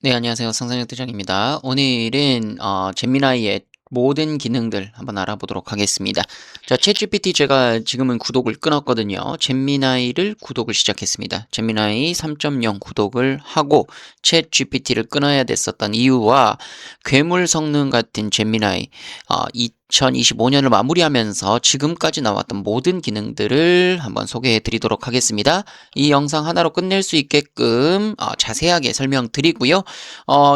네, 안녕하세요. 상상력 대장입니다. 오늘은 제미나이의 모든 기능들 한번 알아보도록 하겠습니다. 자, 챗GPT 제가 지금은 구독을 끊었거든요. 제미나이를 구독을 시작했습니다. 제미나이 3.0 구독을 하고 챗GPT를 끊어야 됐었던 이유와 괴물 성능 같은 제미나이 2025년을 마무리하면서 지금까지 나왔던 모든 기능들을 한번 소개해 드리도록 하겠습니다. 이 영상 하나로 끝낼 수 있게끔 자세하게 설명드리고요.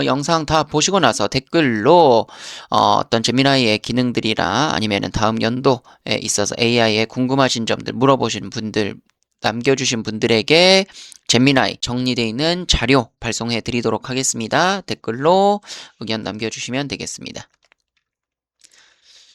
영상 다 보시고 나서 댓글로 어떤 제미나이의 기능들이나 아니면은 다음 연도에 있어서 AI에 궁금하신 점들 물어보신 분들 남겨주신 분들에게 제미나이 정리되어 있는 자료 발송해 드리도록 하겠습니다. 댓글로 의견 남겨주시면 되겠습니다.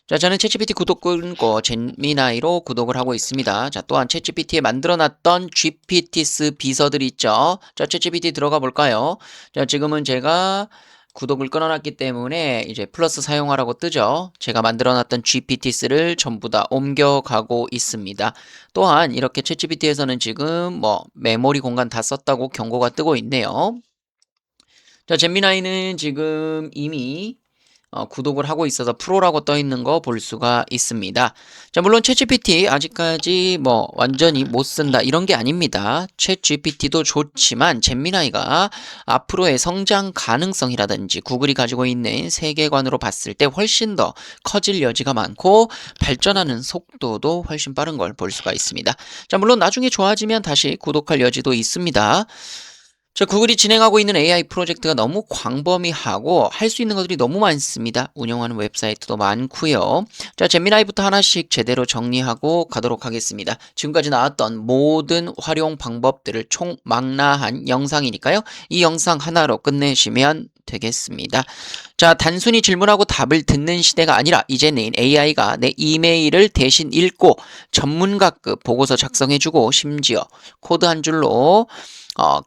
자, 저는 챗GPT 구독 끊고 제미나이로 구독을 하고 있습니다. 자, 또한 챗GPT에 만들어놨던 GPTs 비서들 있죠. 자, 챗GPT 들어가 볼까요? 자, 지금은 제가 구독을 끊어놨기 때문에 이제 플러스 사용하라고 뜨죠. 제가 만들어놨던 GPTs를 전부 다 옮겨가고 있습니다. 또한 이렇게 챗GPT에서는 지금 메모리 공간 다 썼다고 경고가 뜨고 있네요. 자, 제미나이는 지금 이미 구독을 하고 있어서 프로라고 떠 있는 거 볼 수가 있습니다. 자, 물론 챗GPT 아직까지 완전히 못 쓴다 이런 게 아닙니다. 챗GPT도 좋지만 제미나이가 앞으로의 성장 가능성이라든지 구글이 가지고 있는 세계관으로 봤을 때 훨씬 더 커질 여지가 많고 발전하는 속도도 훨씬 빠른 걸 볼 수가 있습니다. 자, 물론 나중에 좋아지면 다시 구독할 여지도 있습니다. 저 구글이 진행하고 있는 AI 프로젝트가 너무 광범위하고 할 수 있는 것들이 너무 많습니다. 운영하는 웹사이트도 많고요. 자, 제미나이부터 하나씩 제대로 정리하고 가도록 하겠습니다. 지금까지 나왔던 모든 활용 방법들을 총망라한 영상이니까요. 이 영상 하나로 끝내시면 되겠습니다. 자, 단순히 질문하고 답을 듣는 시대가 아니라 이제는 AI가 내 이메일을 대신 읽고 전문가급 보고서 작성해주고 심지어 코드 한 줄로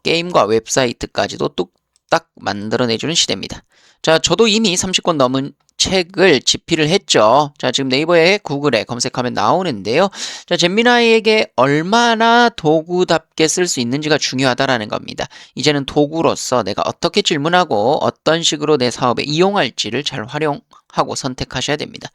게임과 웹사이트까지도 뚝딱 만들어내주는 시대입니다. 자, 저도 이미 30권 넘은 책을 집필을 했죠. 자, 지금 네이버에 구글에 검색하면 나오는데요. 자, 제미나이에게 얼마나 도구답게 쓸 수 있는지가 중요하다라는 겁니다. 이제는 도구로서 내가 어떻게 질문하고 어떤 식으로 내 사업에 이용할지를 잘 활용하고 선택하셔야 됩니다.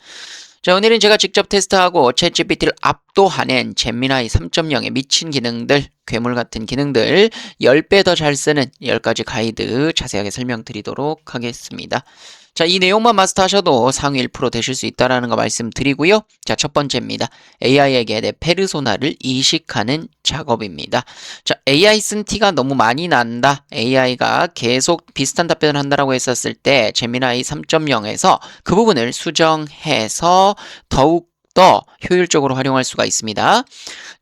자, 오늘은 제가 직접 테스트하고 챗GPT를 압도하는 제미나이 3.0의 미친 기능들, 괴물 같은 기능들 10배 더 잘 쓰는 10가지 가이드 자세하게 설명드리도록 하겠습니다. 자, 이 내용만 마스터하셔도 상위 1% 되실 수 있다는 거 말씀드리고요. 자, 첫 번째입니다. AI에게 내 페르소나를 이식하는 작업입니다. 자, AI 쓴 티가 너무 많이 난다. AI가 계속 비슷한 답변을 한다라고 했었을 때 제미나이 3.0에서 그 부분을 수정해서 더욱 더 효율적으로 활용할 수가 있습니다.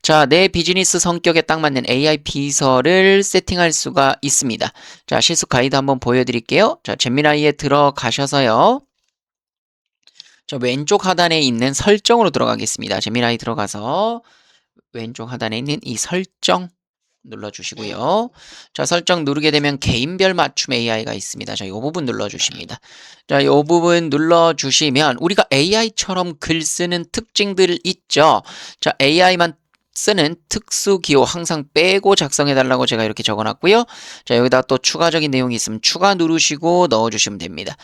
자, 내 비즈니스 성격에 딱 맞는 AI 비서를 세팅할 수가 있습니다. 자, 실습 가이드 한번 보여드릴게요. 자, 제미나이에 들어가셔서요. 자, 왼쪽 하단에 있는 설정으로 들어가겠습니다. 제미나이 들어가서 왼쪽 하단에 있는 이 설정 눌러주시고요. 자, 설정 누르게 되면 개인별 맞춤 AI가 있습니다. 자, 이 부분 눌러주십니다. 자, 이 부분 눌러주시면 우리가 AI처럼 글 쓰는 특징들 있죠. 자, AI만 쓰는 특수 기호 항상 빼고 작성해달라고 제가 이렇게 적어놨고요. 자, 여기다 또 추가적인 내용이 있으면 추가 누르시고 넣어주시면 됩니다.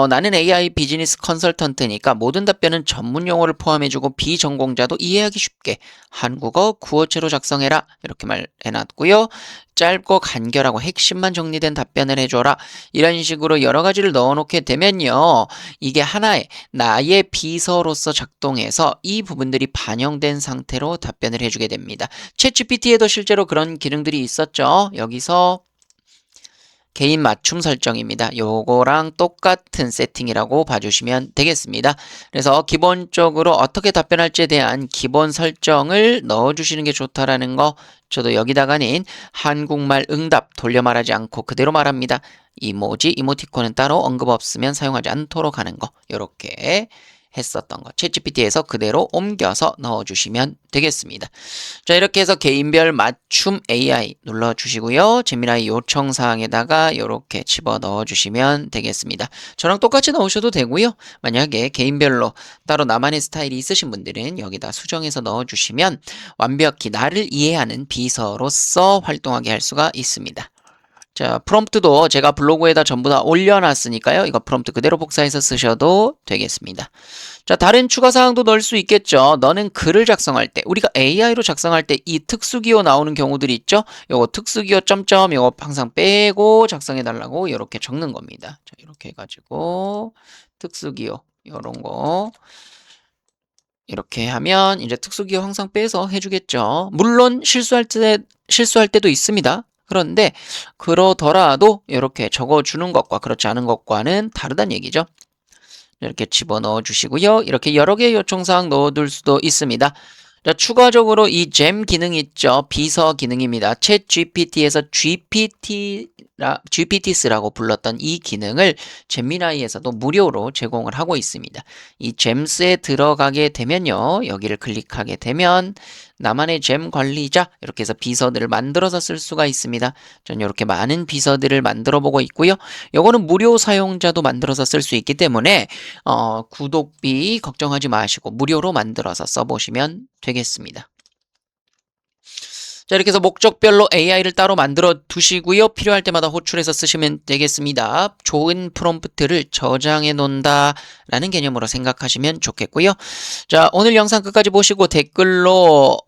나는 AI 비즈니스 컨설턴트니까 모든 답변은 전문 용어를 포함해주고 비전공자도 이해하기 쉽게 한국어 구어체로 작성해라 이렇게 말해놨고요. 짧고 간결하고 핵심만 정리된 답변을 해줘라 이런 식으로 여러 가지를 넣어놓게 되면요. 이게 하나의 나의 비서로서 작동해서 이 부분들이 반영된 상태로 답변을 해주게 됩니다. 챗GPT에도 실제로 그런 기능들이 있었죠. 여기서 개인 맞춤 설정입니다. 요거랑 똑같은 세팅이라고 봐주시면 되겠습니다. 그래서 기본적으로 어떻게 답변할지에 대한 기본 설정을 넣어주시는 게 좋다라는 거 저도 여기다가는 한국말 응답 돌려 말하지 않고 그대로 말합니다. 이모지, 이모티콘은 따로 언급 없으면 사용하지 않도록 하는 거 요렇게 했었던 거 챗GPT에서 그대로 옮겨서 넣어주시면 되겠습니다. 자, 이렇게 해서 개인별 맞춤 AI 눌러주시고요. 제미나이 요청사항에다가 이렇게 집어 넣어주시면 되겠습니다. 저랑 똑같이 넣으셔도 되고요. 만약에 개인별로 따로 나만의 스타일이 있으신 분들은 여기다 수정해서 넣어주시면 완벽히 나를 이해하는 비서로서 활동하게 할 수가 있습니다. 자, 프롬프트도 제가 블로그에다 전부 다 올려놨으니까요. 이거 프롬프트 그대로 복사해서 쓰셔도 되겠습니다. 자, 다른 추가 사항도 넣을 수 있겠죠. 너는 글을 작성할 때, 우리가 AI로 작성할 때 이 특수기호 나오는 경우들이 있죠. 요거 특수기호 점점 요거 항상 빼고 작성해 달라고 이렇게 적는 겁니다. 자, 이렇게 해가지고 특수기호 요런 거 이렇게 하면 이제 특수기호 항상 빼서 해주겠죠. 물론 실수할 때도 있습니다. 그런데 그러더라도 이렇게 적어주는 것과 그렇지 않은 것과는 다르다는 얘기죠. 이렇게 집어넣어 주시고요. 이렇게 여러 개의 요청사항 넣어둘 수도 있습니다. 자, 추가적으로 이 잼 기능 있죠. 비서 기능입니다. 챗 GPT에서 GPT스라고 불렀던 이 기능을 잼미나이에서도 무료로 제공을 하고 있습니다. 이 잼스에 들어가게 되면요. 여기를 클릭하게 되면 나만의 잼 관리자 이렇게 해서 비서들을 만들어서 쓸 수가 있습니다. 전 이렇게 많은 비서들을 만들어 보고 있고요. 요거는 무료 사용자도 만들어서 쓸 수 있기 때문에 구독비 걱정하지 마시고 무료로 만들어서 써보시면 되겠습니다. 자, 이렇게 해서 목적별로 AI를 따로 만들어 두시고요. 필요할 때마다 호출해서 쓰시면 되겠습니다. 좋은 프롬프트를 저장해 놓는다 라는 개념으로 생각하시면 좋겠고요. 자, 오늘 영상 끝까지 보시고 댓글로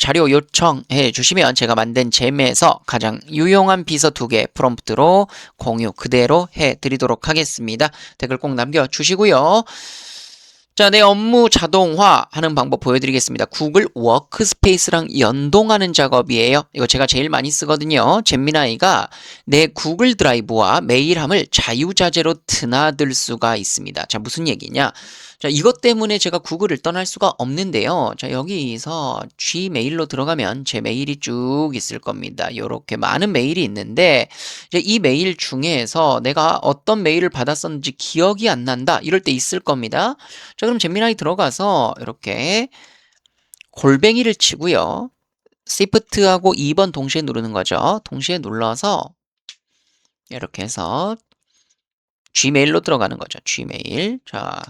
자료 요청해 주시면 제가 만든 잼에서 가장 유용한 비서 2개 프롬프트로 공유 그대로 해 드리도록 하겠습니다. 댓글 꼭 남겨주시고요. 자, 내 업무 자동화하는 방법 보여드리겠습니다. 구글 워크스페이스랑 연동하는 작업이에요. 이거 제가 제일 많이 쓰거든요. 잼미나이가 내 구글 드라이브와 메일함을 자유자재로 드나들 수가 있습니다. 자, 무슨 얘기냐? 자, 이것 때문에 제가 구글을 떠날 수가 없는데요. 자, 여기서 G메일로 들어가면 제 메일이 쭉 있을 겁니다. 이렇게 많은 메일이 있는데 이제 이 메일 중에서 내가 어떤 메일을 받았었는지 기억이 안 난다. 이럴 때 있을 겁니다. 자, 그럼 잼미나이 들어가서 이렇게 골뱅이를 치고요. Shift하고 2번 동시에 누르는 거죠. 동시에 눌러서 이렇게 해서 G메일로 들어가는 거죠. G메일. 자,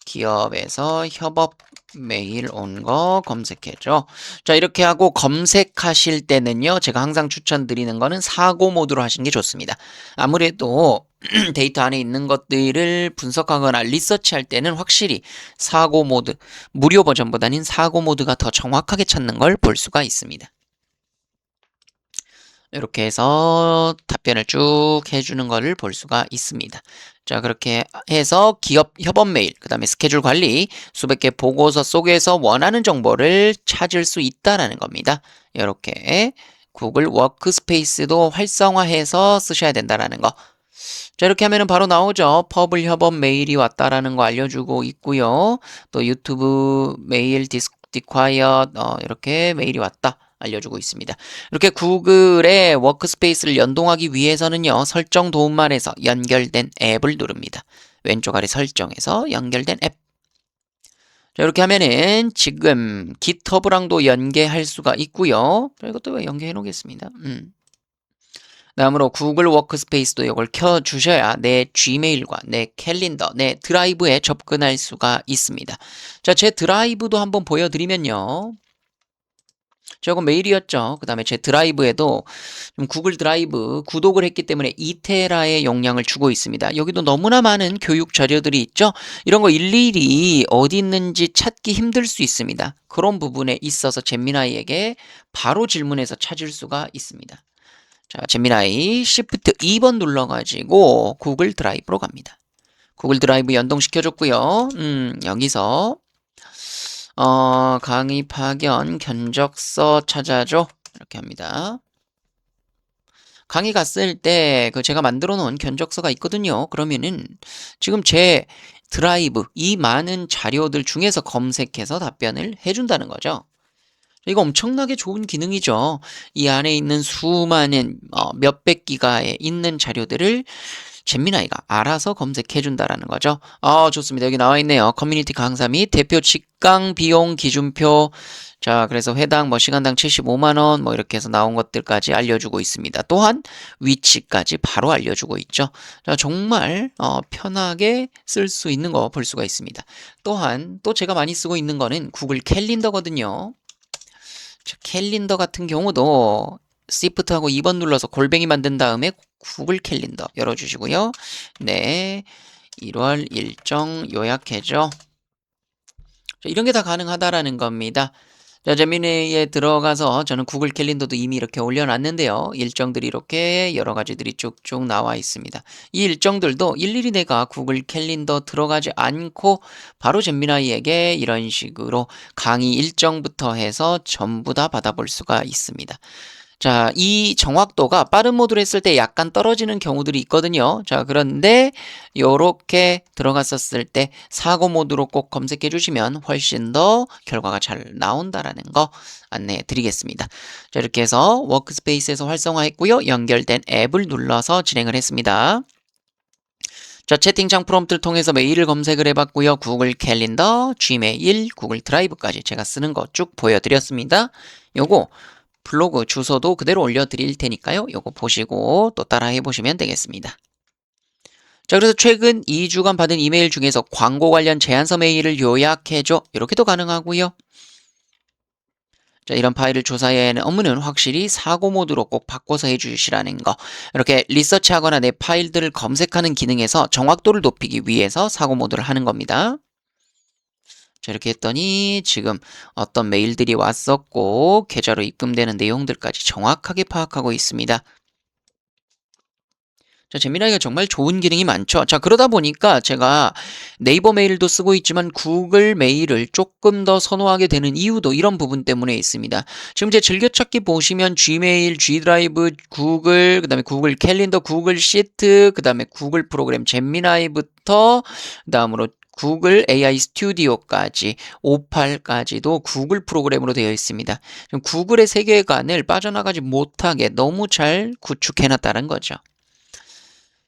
기업에서 협업 메일 온 거 검색해줘. 자, 이렇게 하고 검색하실 때는요. 제가 항상 추천드리는 거는 사고 모드로 하시는 게 좋습니다. 아무래도 데이터 안에 있는 것들을 분석하거나 리서치할 때는 확실히 사고 모드, 무료 버전보다는 사고 모드가 더 정확하게 찾는 걸 볼 수가 있습니다. 이렇게 해서 답변을 쭉 해주는 것을 볼 수가 있습니다. 자, 그렇게 해서 기업 협업 메일, 그 다음에 스케줄 관리, 수백 개 보고서 속에서 원하는 정보를 찾을 수 있다라는 겁니다. 이렇게 구글 워크스페이스도 활성화해서 쓰셔야 된다라는 거. 자, 이렇게 하면은 바로 나오죠. 퍼블 협업 메일이 왔다라는 거 알려주고 있고요. 또 유튜브 메일 디콰이어 이렇게 메일이 왔다. 알려주고 있습니다. 이렇게 구글의 워크스페이스를 연동하기 위해서는요. 설정 도움말에서 연결된 앱을 누릅니다. 왼쪽 아래 설정에서 연결된 앱. 자, 이렇게 하면은 지금 GitHub랑도 연계할 수가 있고요. 이것도 연계해 놓겠습니다. 다음으로 구글 워크스페이스도 이걸 켜주셔야 내 G메일과 내 캘린더, 내 드라이브에 접근할 수가 있습니다. 자, 제 드라이브도 한번 보여드리면요. 저거 메일이었죠. 그 다음에 제 드라이브에도 구글 드라이브 구독을 했기 때문에 2테라의 용량을 주고 있습니다. 여기도 너무나 많은 교육 자료들이 있죠. 이런 거 일일이 어디 있는지 찾기 힘들 수 있습니다. 그런 부분에 있어서 잼미나이에게 바로 질문해서 찾을 수가 있습니다. 자, 잼미나이 Shift 2번 눌러가지고 구글 드라이브로 갑니다. 구글 드라이브 연동시켜줬고요. 여기서 강의 파견 견적서 찾아줘 이렇게 합니다. 강의 갔을 때 제가 만들어 놓은 견적서가 있거든요. 그러면은 지금 제 드라이브 이 많은 자료들 중에서 검색해서 답변을 해준다는 거죠. 이거 엄청나게 좋은 기능이죠. 이 안에 있는 수많은 몇백 기가에 있는 자료들을 잼미나이가 알아서 검색해 준다라는 거죠. 좋습니다. 여기 나와 있네요. 커뮤니티 강사 및 대표 직강 비용 기준표. 자, 그래서 회당 시간당 75만 원 이렇게 해서 나온 것들까지 알려주고 있습니다. 또한 위치까지 바로 알려주고 있죠. 자, 정말 편하게 쓸 수 있는 거 볼 수가 있습니다. 또한 또 제가 많이 쓰고 있는 거는 구글 캘린더거든요. 자, 캘린더 같은 경우도 Shift하고 2번 눌러서 골뱅이 만든 다음에 구글 캘린더 열어주시고요. 네, 1월 일정 요약해줘. 이런 게 다 가능하다라는 겁니다. 자, 제미니에 들어가서 저는 구글 캘린더도 이미 이렇게 올려놨는데요. 일정들이 이렇게 여러 가지들이 쭉쭉 나와 있습니다. 이 일정들도 일일이 내가 구글 캘린더 들어가지 않고 바로 제미나이에게 이런 식으로 강의 일정부터 해서 전부 다 받아볼 수가 있습니다. 자, 이 정확도가 빠른 모드로 했을 때 약간 떨어지는 경우들이 있거든요. 자, 그런데 요렇게 들어갔었을 때 사고 모드로 꼭 검색해 주시면 훨씬 더 결과가 잘 나온다라는 거 안내해 드리겠습니다. 자, 이렇게 해서 워크스페이스에서 활성화했고요. 연결된 앱을 눌러서 진행을 했습니다. 자, 채팅창 프롬프트를 통해서 메일을 검색을 해봤고요. 구글 캘린더, 지메일, 구글 드라이브까지 제가 쓰는 거 쭉 보여드렸습니다. 요거 블로그 주소도 그대로 올려드릴 테니까요. 요거 보시고 또 따라 해보시면 되겠습니다. 자, 그래서 최근 2주간 받은 이메일 중에서 광고 관련 제안서 메일을 요약해줘. 이렇게도 가능하고요. 자, 이런 파일을 조사해야 하는 업무는 확실히 사고 모드로 꼭 바꿔서 해주시라는 거. 이렇게 리서치하거나 내 파일들을 검색하는 기능에서 정확도를 높이기 위해서 사고 모드를 하는 겁니다. 자, 이렇게 했더니 지금 어떤 메일들이 왔었고 계좌로 입금되는 내용들까지 정확하게 파악하고 있습니다. 자, 제미나이가 정말 좋은 기능이 많죠. 자, 그러다 보니까 제가 네이버 메일도 쓰고 있지만 구글 메일을 조금 더 선호하게 되는 이유도 이런 부분 때문에 있습니다. 지금 제 즐겨찾기 보시면 Gmail, G드라이브, 구글, 그 다음에 구글 캘린더, 구글 시트, 그 다음에 구글 프로그램 제미나이부터 그 다음으로 구글 AI 스튜디오까지 58까지도 구글 프로그램으로 되어 있습니다. 구글의 세계관을 빠져나가지 못하게 너무 잘 구축해놨다는 거죠.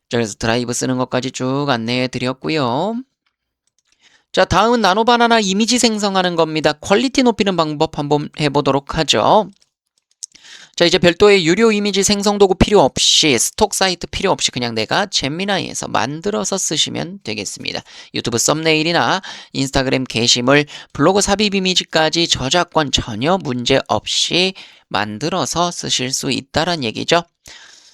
자, 그래서 드라이브 쓰는 것까지 쭉 안내해 드렸고요. 자, 다음은 나노바나나 이미지 생성하는 겁니다. 퀄리티 높이는 방법 한번 해보도록 하죠. 자, 이제 별도의 유료 이미지 생성 도구 필요 없이 스톡 사이트 필요 없이 그냥 내가 제미나이에서 만들어서 쓰시면 되겠습니다. 유튜브 썸네일이나 인스타그램 게시물, 블로그 삽입 이미지까지 저작권 전혀 문제 없이 만들어서 쓰실 수 있다는 얘기죠.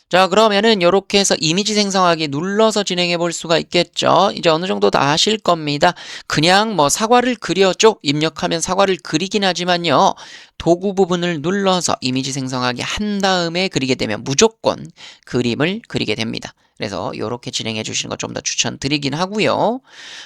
자, 그러면은 이렇게 해서 이미지 생성하기 눌러서 진행해 볼 수가 있겠죠. 이제 어느 정도 다 아실 겁니다. 그냥 뭐 사과를 그려줘 입력하면 사과를 그리긴 하지만요. 도구 부분을 눌러서 이미지 생성하기 한 다음에 그리게 되면 무조건 그림을 그리게 됩니다. 그래서 이렇게 진행해 주시는 거 좀 더 추천드리긴 하고요.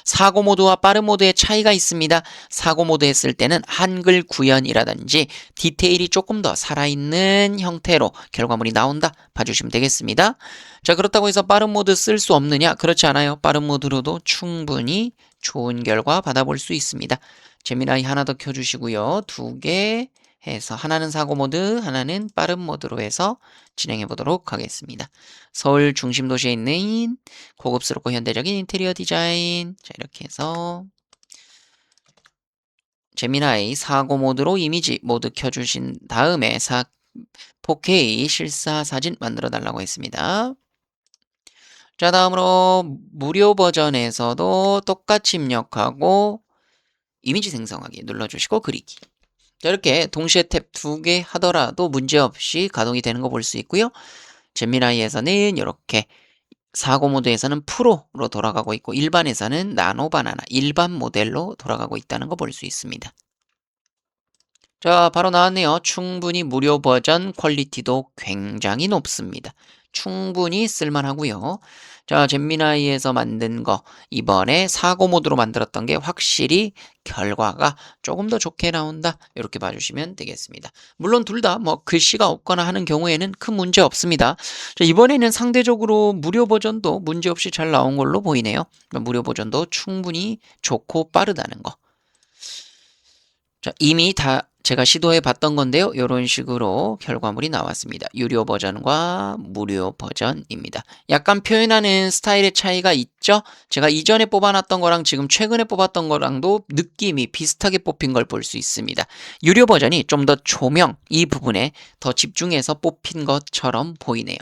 사고 모드와 빠른 모드의 차이가 있습니다. 사고 모드 했을 때는 한글 구현이라든지 디테일이 조금 더 살아있는 형태로 결과물이 나온다 봐주시면 되겠습니다. 자, 그렇다고 해서 빠른 모드 쓸 수 없느냐? 그렇지 않아요. 빠른 모드로도 충분히 좋은 결과 받아볼 수 있습니다. 제미나이 하나 더 켜주시고요. 2개 해서 하나는 사고 모드, 하나는 빠른 모드로 해서 진행해 보도록 하겠습니다. 서울 중심 도시에 있는 고급스럽고 현대적인 인테리어 디자인. 자, 이렇게 해서 제미나이 사고 모드로 이미지 모드 켜주신 다음에 4K 실사 사진 만들어 달라고 했습니다. 자, 다음으로 무료 버전에서도 똑같이 입력하고 이미지 생성하기 눌러주시고 그리기. 자, 이렇게 동시에 탭 2개 하더라도 문제없이 가동이 되는 거 볼 수 있고요. 제미나이에서는 이렇게 사고 모드에서는 프로로 돌아가고 있고 일반에서는 나노바나나 일반 모델로 돌아가고 있다는 거 볼 수 있습니다. 자, 바로 나왔네요. 충분히 무료 버전 퀄리티도 굉장히 높습니다. 충분히 쓸만하고요. 자, 잼미나이에서 만든 거 이번에 사고 모드로 만들었던 게 확실히 결과가 조금 더 좋게 나온다. 이렇게 봐주시면 되겠습니다. 물론 둘 다 뭐 글씨가 없거나 하는 경우에는 큰 문제 없습니다. 자, 이번에는 상대적으로 무료 버전도 문제없이 잘 나온 걸로 보이네요. 무료 버전도 충분히 좋고 빠르다는 거. 자, 이미 다 제가 시도해 봤던 건데요. 이런 식으로 결과물이 나왔습니다. 유료 버전과 무료 버전입니다. 약간 표현하는 스타일의 차이가 있죠? 제가 이전에 뽑아놨던 거랑 지금 최근에 뽑았던 거랑도 느낌이 비슷하게 뽑힌 걸 볼 수 있습니다. 유료 버전이 좀 더 조명 이 부분에 더 집중해서 뽑힌 것처럼 보이네요.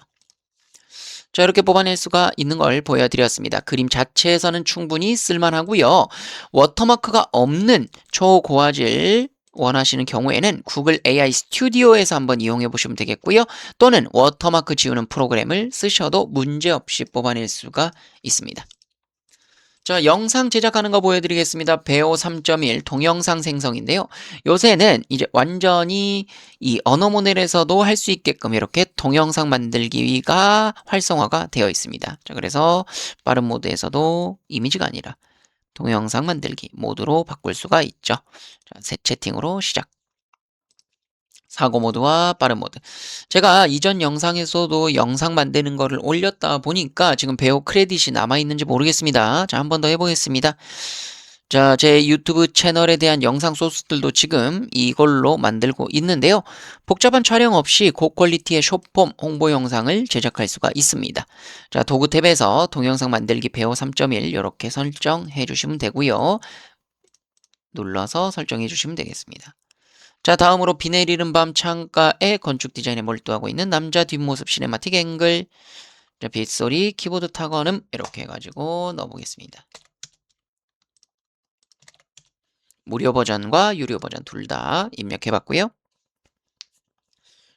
자, 이렇게 뽑아낼 수가 있는 걸 보여드렸습니다. 그림 자체에서는 충분히 쓸만하고요. 워터마크가 없는 초고화질 원하시는 경우에는 구글 AI 스튜디오에서 한번 이용해 보시면 되겠고요. 또는 워터마크 지우는 프로그램을 쓰셔도 문제없이 뽑아낼 수가 있습니다. 자, 영상 제작하는 거 보여드리겠습니다. 배우 3.1 동영상 생성인데요. 요새는 이제 완전히 이 언어 모델에서도 할 수 있게끔 이렇게 동영상 만들기가 활성화가 되어 있습니다. 자, 그래서 빠른 모드에서도 이미지가 아니라 동영상 만들기 모드로 바꿀 수가 있죠. 자, 새 채팅으로 시작. 사고 모드와 빠른 모드. 제가 이전 영상에서도 영상 만드는 거를 올렸다 보니까 지금 배우 크레딧이 남아있는지 모르겠습니다. 자, 한 번 더 해보겠습니다. 자, 제 유튜브 채널에 대한 영상 소스들도 지금 이걸로 만들고 있는데요. 복잡한 촬영 없이 고퀄리티의 숏폼 홍보 영상을 제작할 수가 있습니다. 자, 도구 탭에서 동영상 만들기 배우 3.1 이렇게 설정해 주시면 되고요. 눌러서 설정해 주시면 되겠습니다. 자, 다음으로 비 내리는 밤 창가에 건축 디자인에 몰두하고 있는 남자 뒷모습 시네마틱 앵글. 자, 빗소리, 키보드 타건음 이렇게 해가지고 넣어보겠습니다. 무료 버전과 유료 버전 둘 다 입력해봤고요.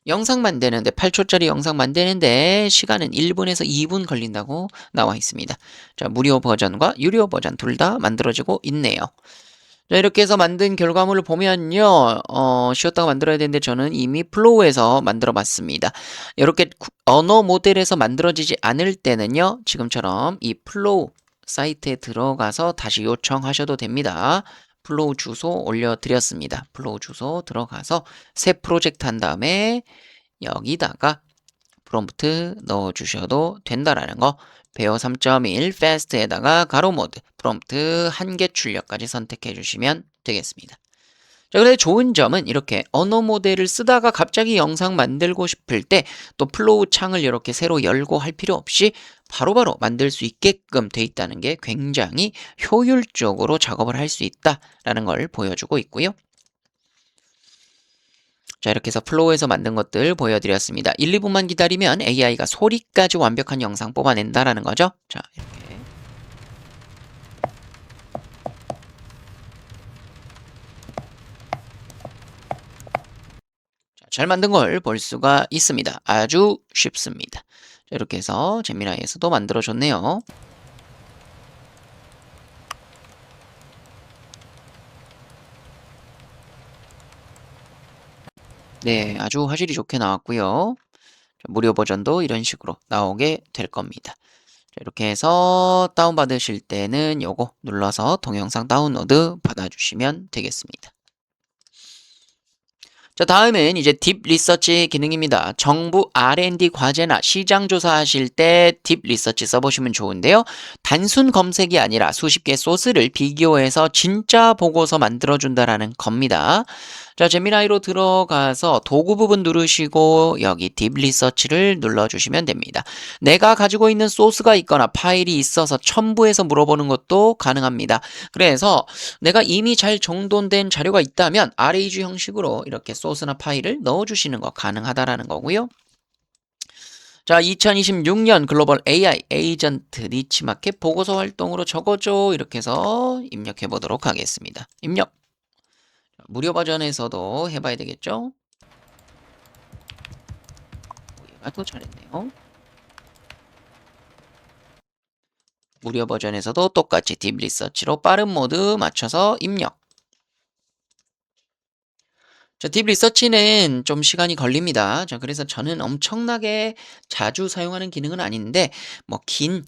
영상 만드는데 8초짜리 영상 만드는데 시간은 1분에서 2분 걸린다고 나와 있습니다. 자, 무료 버전과 유료 버전 둘 다 만들어지고 있네요. 자, 이렇게 해서 만든 결과물을 보면요, 쉬었다가 만들어야 되는데 저는 이미 플로우에서 만들어 봤습니다. 이렇게 언어 모델에서 만들어지지 않을 때는요, 지금처럼 이 플로우 사이트에 들어가서 다시 요청하셔도 됩니다. 플로우 주소 올려드렸습니다. 플로우 주소 들어가서 새 프로젝트 한 다음에 여기다가 프롬프트 넣어주셔도 된다라는 거. 배어 3.1 패스트에다가 가로 모드 프롬프트 1개 출력까지 선택해 주시면 되겠습니다. 자, 그런데 좋은 점은 이렇게 언어 모델을 쓰다가 갑자기 영상 만들고 싶을 때 또 플로우 창을 이렇게 새로 열고 할 필요 없이 바로바로 만들 수 있게끔 돼 있다는 게 굉장히 효율적으로 작업을 할 수 있다라는 걸 보여주고 있고요. 자, 이렇게 해서 플로우에서 만든 것들 보여드렸습니다. 1, 2분만 기다리면 AI가 소리까지 완벽한 영상 뽑아낸다라는 거죠. 자, 이렇게. 자, 잘 만든 걸 볼 수가 있습니다. 아주 쉽습니다. 자, 이렇게 해서 제미나이에서도 만들어줬네요. 네, 아주 화질이 좋게 나왔고요. 무료 버전도 이런 식으로 나오게 될 겁니다. 자, 이렇게 해서 다운받으실 때는 요거 눌러서 동영상 다운로드 받아주시면 되겠습니다. 자, 다음은 이제 딥 리서치 기능입니다. 정부 R&D 과제나 시장 조사하실 때 딥 리서치 써보시면 좋은데요. 단순 검색이 아니라 수십 개 소스를 비교해서 진짜 보고서 만들어준다라는 겁니다. 자, 제미나이로 들어가서 도구 부분 누르시고 여기 딥 리서치를 눌러주시면 됩니다. 내가 가지고 있는 소스가 있거나 파일이 있어서 첨부해서 물어보는 것도 가능합니다. 그래서 내가 이미 잘 정돈된 자료가 있다면 RAG 형식으로 이렇게 소스나 파일을 넣어주시는 거 가능하다라는 거고요. 자, 2026년 글로벌 AI 에이전트 니치마켓 보고서 활동으로 적어줘 이렇게 해서 입력해 보도록 하겠습니다. 입력. 무료 버전에서도 해봐야 되겠죠? 얘가 또 잘했네요. 무료 버전에서도 똑같이 딥 리서치로 빠른 모드 맞춰서 입력. 자, 딥 리서치는 좀 시간이 걸립니다. 자, 그래서 저는 엄청나게 자주 사용하는 기능은 아닌데, 뭐, 긴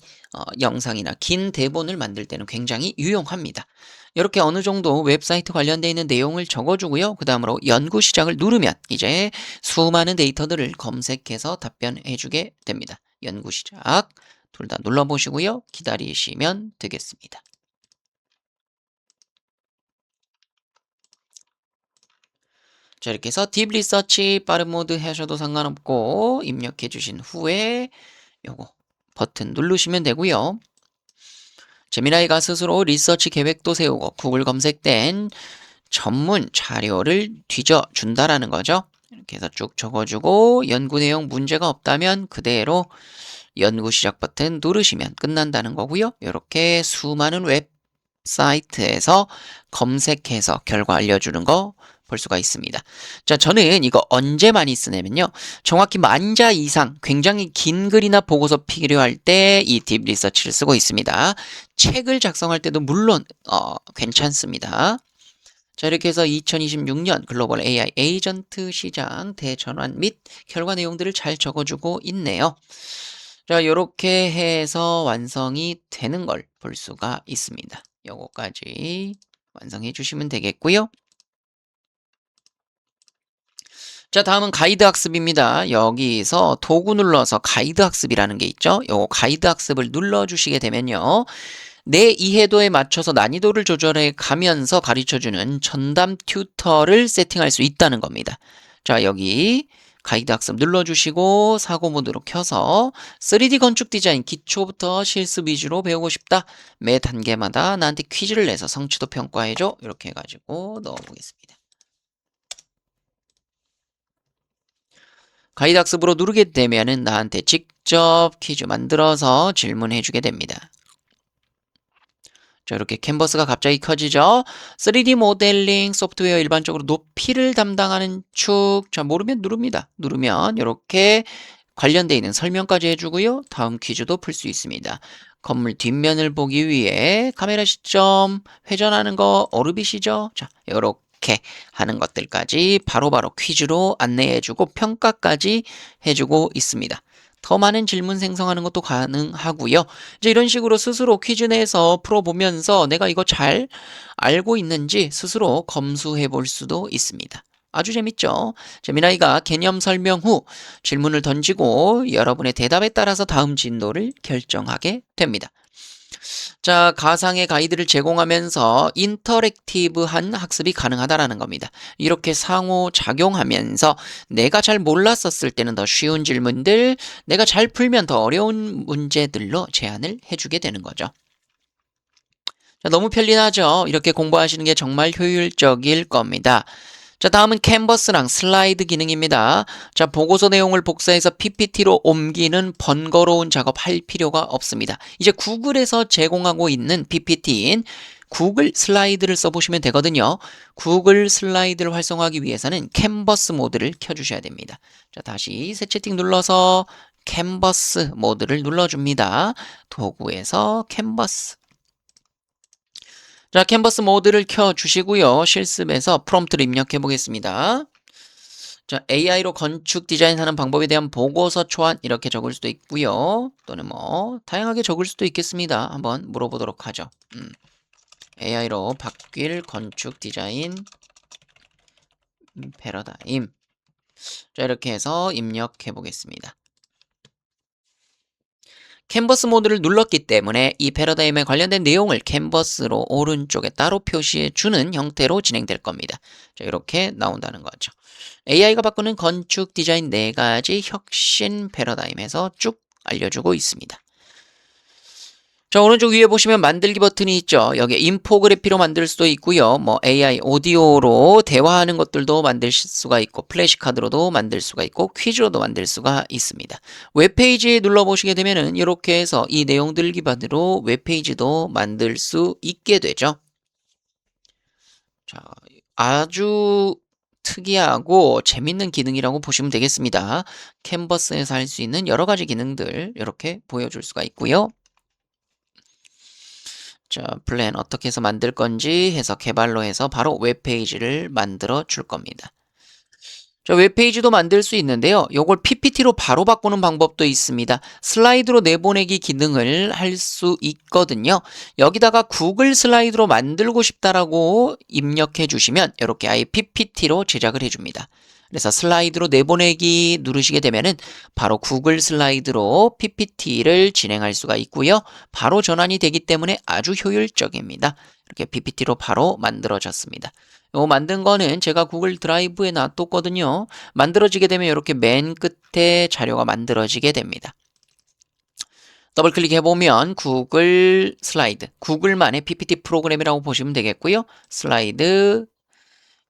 영상이나 긴 대본을 만들 때는 굉장히 유용합니다. 이렇게 어느 정도 웹사이트 관련되어 있는 내용을 적어주고요. 그 다음으로 연구 시작을 누르면 이제 수많은 데이터들을 검색해서 답변해주게 됩니다. 연구 시작 둘 다 눌러보시고요. 기다리시면 되겠습니다. 자, 이렇게 해서 딥 리서치 빠른 모드 하셔도 상관없고 입력해 주신 후에 요거 버튼 누르시면 되고요. 제미나이가 스스로 리서치 계획도 세우고 구글 검색된 전문 자료를 뒤져 준다라는 거죠. 이렇게 해서 쭉 적어주고 연구 내용 문제가 없다면 그대로 연구 시작 버튼 누르시면 끝난다는 거고요. 이렇게 수많은 웹사이트에서 검색해서 결과 알려주는 거 볼 수가 있습니다. 자, 저는 이거 언제 많이 쓰냐면요. 정확히 10,000자 이상 굉장히 긴 글이나 보고서 필요할 때 이 딥 리서치를 쓰고 있습니다. 책을 작성할 때도 물론 괜찮습니다. 자, 이렇게 해서 2026년 글로벌 AI 에이전트 시장 대전환 및 결과 내용들을 잘 적어주고 있네요. 자, 이렇게 해서 완성이 되는 걸 볼 수가 있습니다. 요거까지 완성해 주시면 되겠고요. 자, 다음은 가이드 학습입니다. 여기서 도구 눌러서 가이드 학습이라는 게 있죠. 요 가이드 학습을 눌러주시게 되면요. 내 이해도에 맞춰서 난이도를 조절해 가면서 가르쳐주는 전담 튜터를 세팅할 수 있다는 겁니다. 자, 여기 가이드 학습 눌러주시고 사고 모드로 켜서 3D 건축 디자인 기초부터 실습 위주로 배우고 싶다. 매 단계마다 나한테 퀴즈를 내서 성취도 평가해줘. 이렇게 해가지고 넣어보겠습니다. 가이드 학습으로 누르게 되면은 나한테 직접 퀴즈 만들어서 질문해주게 됩니다. 자, 이렇게 캔버스가 갑자기 켜지죠. 3D 모델링 소프트웨어 일반적으로 높이를 담당하는 축. 자, 모르면 누릅니다. 누르면 이렇게 관련되어 있는 설명까지 해주고요. 다음 퀴즈도 풀 수 있습니다. 건물 뒷면을 보기 위해 카메라 시점 회전하는 거 오르비시죠? 자, 이렇게 하는 것들까지 바로바로 퀴즈로 안내해주고 평가까지 해주고 있습니다. 더 많은 질문 생성하는 것도 가능하고요. 이제 이런 식으로 스스로 퀴즈 내서 풀어보면서 내가 이거 잘 알고 있는지 스스로 검수해 볼 수도 있습니다. 아주 재밌죠? 재미나이가 개념 설명 후 질문을 던지고 여러분의 대답에 따라서 다음 진도를 결정하게 됩니다. 자, 가상의 가이드를 제공하면서 인터랙티브한 학습이 가능하다라는 겁니다. 이렇게 상호작용하면서 내가 잘 몰랐었을 때는 더 쉬운 질문들, 내가 잘 풀면 더 어려운 문제들로 제안을 해주게 되는 거죠. 자, 너무 편리하죠? 이렇게 공부하시는 게 정말 효율적일 겁니다. 자, 다음은 캔버스랑 슬라이드 기능입니다. 자, 보고서 내용을 복사해서 PPT로 옮기는 번거로운 작업할 필요가 없습니다. 이제 구글에서 제공하고 있는 PPT인 구글 슬라이드를 써보시면 되거든요. 구글 슬라이드를 활성화하기 위해서는 캔버스 모드를 켜주셔야 됩니다. 자, 다시 새 채팅 눌러서 캔버스 모드를 눌러줍니다. 도구에서 캔버스. 자, 캔버스 모드를 켜주시고요. 실습에서 프롬프트를 입력해 보겠습니다. 자, AI로 건축 디자인하는 방법에 대한 보고서 초안 이렇게 적을 수도 있고요. 또는 뭐 다양하게 적을 수도 있겠습니다. 한번 물어보도록 하죠. AI로 바뀔 건축 디자인 패러다임. 자, 이렇게 해서 입력해 보겠습니다. 캔버스 모드를 눌렀기 때문에 이 패러다임에 관련된 내용을 캔버스로 오른쪽에 따로 표시해 주는 형태로 진행될 겁니다. 자, 이렇게 나온다는 거죠. AI가 바꾸는 건축 디자인 4가지 혁신 패러다임에서 쭉 알려주고 있습니다. 자, 오른쪽 위에 보시면 만들기 버튼이 있죠. 여기에 인포그래피로 만들 수도 있고요. 뭐 AI 오디오로 대화하는 것들도 만들 수가 있고 플래시카드로도 만들 수가 있고 퀴즈로도 만들 수가 있습니다. 웹페이지에 눌러보시게 되면은 이렇게 해서 이 내용들 기반으로 웹페이지도 만들 수 있게 되죠. 자, 아주 특이하고 재밌는 기능이라고 보시면 되겠습니다. 캔버스에서 할 수 있는 여러 가지 기능들 이렇게 보여줄 수가 있고요. 자, 플랜 어떻게 해서 만들 건지 해서 개발로 해서 바로 웹페이지를 만들어 줄 겁니다. 자, 웹페이지도 만들 수 있는데요. 요걸 PPT로 바로 바꾸는 방법도 있습니다. 슬라이드로 내보내기 기능을 할 수 있거든요. 여기다가 구글 슬라이드로 만들고 싶다라고 입력해 주시면 이렇게 아예 PPT로 제작을 해 줍니다. 그래서 슬라이드로 내보내기 누르시게 되면은 바로 구글 슬라이드로 PPT를 진행할 수가 있고요. 바로 전환이 되기 때문에 아주 효율적입니다. 이렇게 PPT로 바로 만들어졌습니다. 요 만든 거는 제가 구글 드라이브에 놔뒀거든요. 만들어지게 되면 이렇게 맨 끝에 자료가 만들어지게 됩니다. 더블 클릭해보면 구글 슬라이드, 구글만의 PPT 프로그램이라고 보시면 되겠고요. 슬라이드,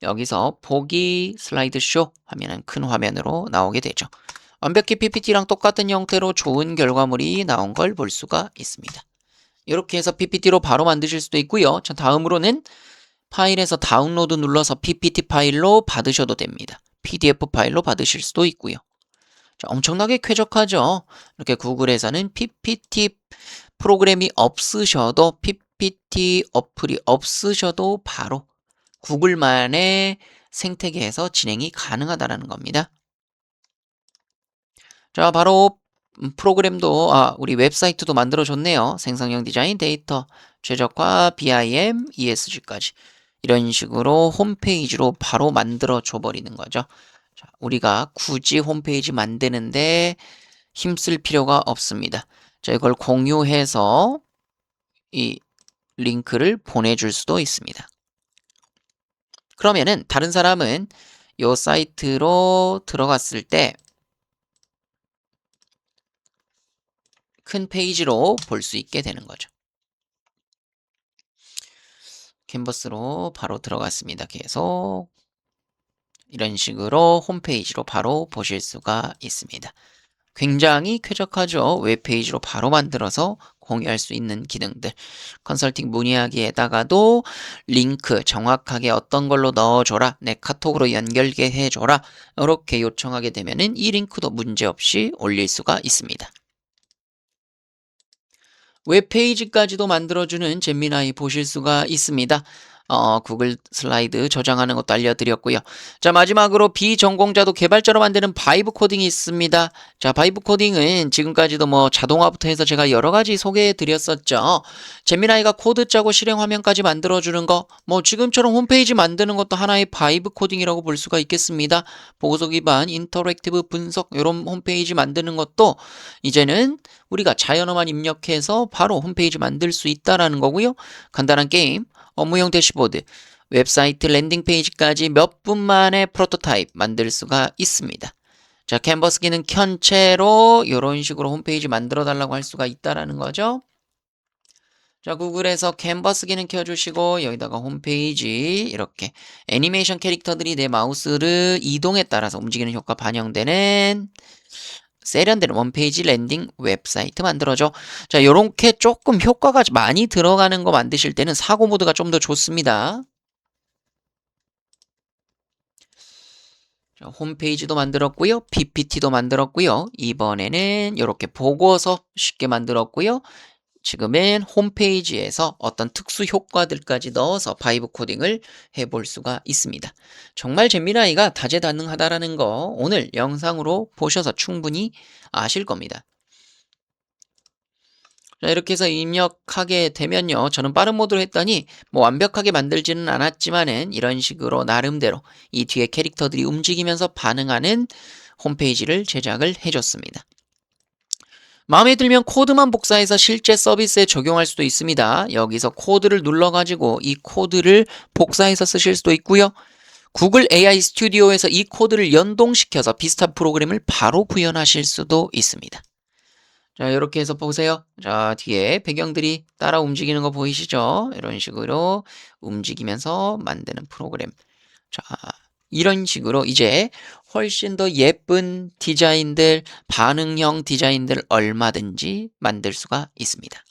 여기서 보기 슬라이드 쇼 하면은 큰 화면으로 나오게 되죠. 완벽히 PPT랑 똑같은 형태로 좋은 결과물이 나온 걸 볼 수가 있습니다. 이렇게 해서 PPT로 바로 만드실 수도 있고요. 자, 다음으로는 파일에서 다운로드 눌러서 PPT 파일로 받으셔도 됩니다. PDF 파일로 받으실 수도 있고요. 자, 엄청나게 쾌적하죠? 이렇게 구글에서는 PPT 프로그램이 없으셔도 PPT 어플이 없으셔도 바로 구글만의 생태계에서 진행이 가능하다는 겁니다. 자, 바로 프로그램도 우리 웹사이트도 만들어줬네요. 생성형 디자인, 데이터 최적화, BIM, ESG까지 이런 식으로 홈페이지로 바로 만들어 줘 버리는 거죠. 자, 우리가 굳이 홈페이지 만드는데 힘쓸 필요가 없습니다. 자, 이걸 공유해서 이 링크를 보내줄 수도 있습니다. 그러면은 다른 사람은 이 사이트로 들어갔을 때 큰 페이지로 볼 수 있게 되는 거죠. 캔버스로 바로 들어갔습니다. 계속 이런 식으로 홈페이지로 바로 보실 수가 있습니다. 굉장히 쾌적하죠. 웹페이지로 바로 만들어서 공유할 수 있는 기능들. 컨설팅 문의하기에다가도 링크 정확하게 어떤 걸로 넣어줘라. 내 카톡으로 연결게 해줘라. 이렇게 요청하게 되면은 이 링크도 문제없이 올릴 수가 있습니다. 웹페이지까지도 만들어주는 잼미나이 보실 수가 있습니다. 구글 슬라이드 저장하는 것도 알려드렸고요. 자, 마지막으로 비전공자도 개발자로 만드는 바이브 코딩이 있습니다. 자, 바이브 코딩은 지금까지도 뭐 자동화부터 해서 제가 여러 가지 소개해 드렸었죠. 잼미나이가 코드 짜고 실행 화면까지 만들어주는 거, 뭐 지금처럼 홈페이지 만드는 것도 하나의 바이브 코딩이라고 볼 수가 있겠습니다. 보고서 기반 인터랙티브 분석 이런 홈페이지 만드는 것도 이제는 우리가 자연어만 입력해서 바로 홈페이지 만들 수 있다라는 거고요. 간단한 게임, 업무용 대시보드, 웹사이트 랜딩 페이지까지 몇 분 만에 프로토타입 만들 수가 있습니다. 자, 캔버스 기능 켠 채로 이런 식으로 홈페이지 만들어 달라고 할 수가 있다라는 거죠. 자, 구글에서 캔버스 기능 켜주시고 여기다가 홈페이지 이렇게 애니메이션 캐릭터들이 내 마우스를 이동에 따라서 움직이는 효과 반영되는 세련된 원페이지 랜딩 웹사이트 만들어줘. 자, 요렇게 조금 효과가 많이 들어가는 거 만드실 때는 사고 모드가 좀 더 좋습니다. 자, 홈페이지도 만들었고요. PPT도 만들었고요. 이번에는 이렇게 보고서 쉽게 만들었고요. 지금은 홈페이지에서 어떤 특수 효과들까지 넣어서 바이브 코딩을 해볼 수가 있습니다. 정말 잼미나이가 다재다능하다라는 거 오늘 영상으로 보셔서 충분히 아실 겁니다. 자, 이렇게 해서 입력하게 되면요. 저는 빠른 모드로 했더니 뭐 완벽하게 만들지는 않았지만은 이런 식으로 나름대로 이 뒤에 캐릭터들이 움직이면서 반응하는 홈페이지를 제작을 해줬습니다. 마음에 들면 코드만 복사해서 실제 서비스에 적용할 수도 있습니다. 여기서 코드를 눌러가지고 이 코드를 복사해서 쓰실 수도 있고요. 구글 AI 스튜디오에서 이 코드를 연동시켜서 비슷한 프로그램을 바로 구현하실 수도 있습니다. 자, 이렇게 해서 보세요. 자, 뒤에 배경들이 따라 움직이는 거 보이시죠? 이런 식으로 움직이면서 만드는 프로그램. 자, 이런 식으로 이제 훨씬 더 예쁜 디자인들, 반응형 디자인들 얼마든지 만들 수가 있습니다.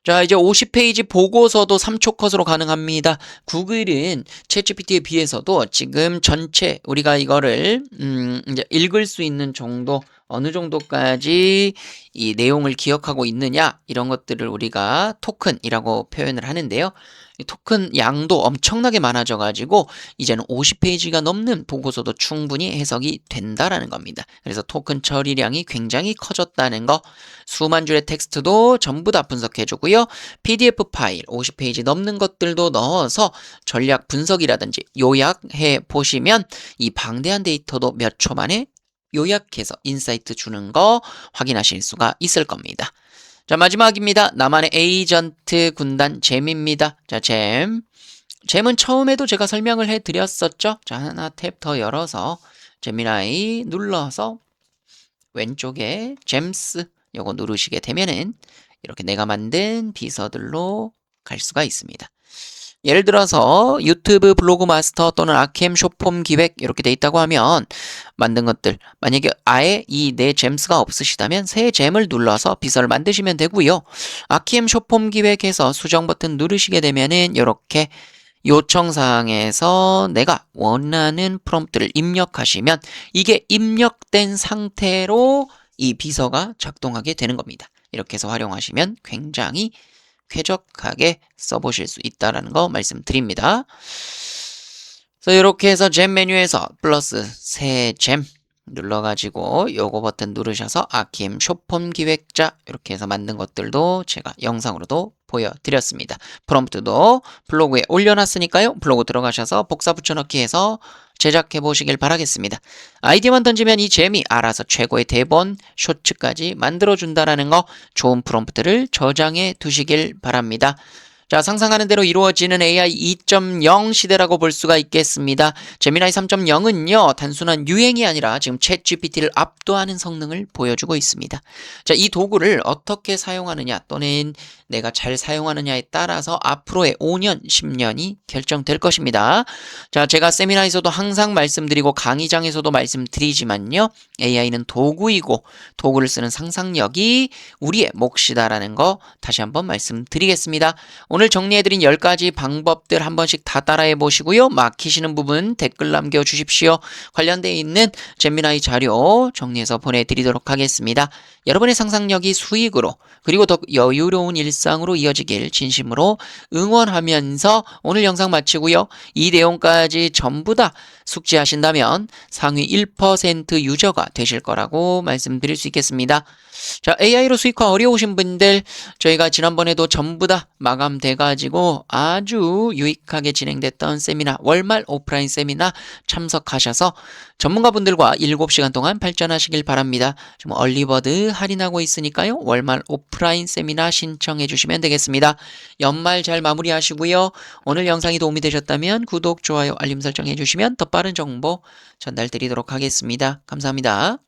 자, 이제 50페이지 보고서도 3초 컷으로 가능합니다. 구글은 챗GPT에 비해서도 지금 전체 우리가 이거를 이제 읽을 수 있는 정도 어느 정도까지 이 내용을 기억하고 있느냐 이런 것들을 우리가 토큰이라고 표현을 하는데요. 이 토큰 양도 엄청나게 많아져 가지고 이제는 50페이지가 넘는 보고서도 충분히 해석이 된다라는 겁니다. 그래서 토큰 처리량이 굉장히 커졌다는 거, 수만 줄의 텍스트도 전부 다 분석해 주고요. PDF 파일 50페이지 넘는 것들도 넣어서 전략 분석이라든지 요약해 보시면 이 방대한 데이터도 몇 초 만에 요약해서 인사이트 주는 거 확인하실 수가 있을 겁니다. 자, 마지막입니다. 나만의 에이전트 군단 잼입니다. 자, 잼은 처음에도 제가 설명을 해 드렸었죠. 자, 하나 탭 더 열어서 잼미나이 눌러서 왼쪽에 잼스 요거 누르시게 되면은 이렇게 내가 만든 비서들로 갈 수가 있습니다. 예를 들어서 유튜브 블로그 마스터 또는 아키엠 숏폼 기획 이렇게 돼 있다고 하면 만든 것들 만약에 아예 이 네 잼스가 없으시다면 새 잼을 눌러서 비서를 만드시면 되고요. 아키엠 숏폼 기획해서 수정 버튼 누르시게 되면은 이렇게 요청사항에서 내가 원하는 프롬프트를 입력하시면 이게 입력된 상태로 이 비서가 작동하게 되는 겁니다. 이렇게 해서 활용하시면 굉장히 쾌적하게 써보실 수 있다는 거 말씀드립니다. 그래서 이렇게 해서 잼 메뉴에서 플러스 새 잼 눌러가지고 요거 버튼 누르셔서 아키엠 숏폼 기획자 이렇게 해서 만든 것들도 제가 영상으로도 보여드렸습니다. 프롬프트도 블로그에 올려놨으니까요. 블로그 들어가셔서 복사 붙여넣기 해서 제작해 보시길 바라겠습니다. 아이디만 던지면 이 잼이 알아서 최고의 대본, 쇼츠까지 만들어준다라는 거 좋은 프롬프트를 저장해 두시길 바랍니다. 자, 상상하는 대로 이루어지는 AI 2.0 시대라고 볼 수가 있겠습니다. 제미나이 3.0은요, 단순한 유행이 아니라 지금 챗 GPT를 압도하는 성능을 보여주고 있습니다. 자, 이 도구를 어떻게 사용하느냐 또는 내가 잘 사용하느냐에 따라서 앞으로의 5년, 10년이 결정될 것입니다. 자, 제가 세미나에서도 항상 말씀드리고 강의장에서도 말씀드리지만요, AI는 도구이고 도구를 쓰는 상상력이 우리의 몫이다라는 거 다시 한번 말씀드리겠습니다. 오늘 정리해드린 10가지 방법들 한 번씩 다 따라해 보시고요. 막히시는 부분 댓글 남겨주십시오. 관련되어 있는 잼미나이 자료 정리해서 보내드리도록 하겠습니다. 여러분의 상상력이 수익으로 그리고 더 여유로운 일상으로 이어지길 진심으로 응원하면서 오늘 영상 마치고요. 이 내용까지 전부 다 숙지하신다면 상위 1% 유저가 되실 거라고 말씀드릴 수 있겠습니다. 자, AI로 수익화 어려우신 분들 저희가 지난번에도 전부 다 마감돼가지고 아주 유익하게 진행됐던 세미나 월말 오프라인 세미나 참석하셔서 전문가분들과 7시간 동안 발전하시길 바랍니다. 좀 얼리버드 할인하고 있으니까요. 월말 오프라인 세미나 신청해 주시면 되겠습니다. 연말 잘 마무리하시고요. 오늘 영상이 도움이 되셨다면 구독, 좋아요, 알림 설정 해주시면 더 빠른 정보 전달드리도록 하겠습니다. 감사합니다.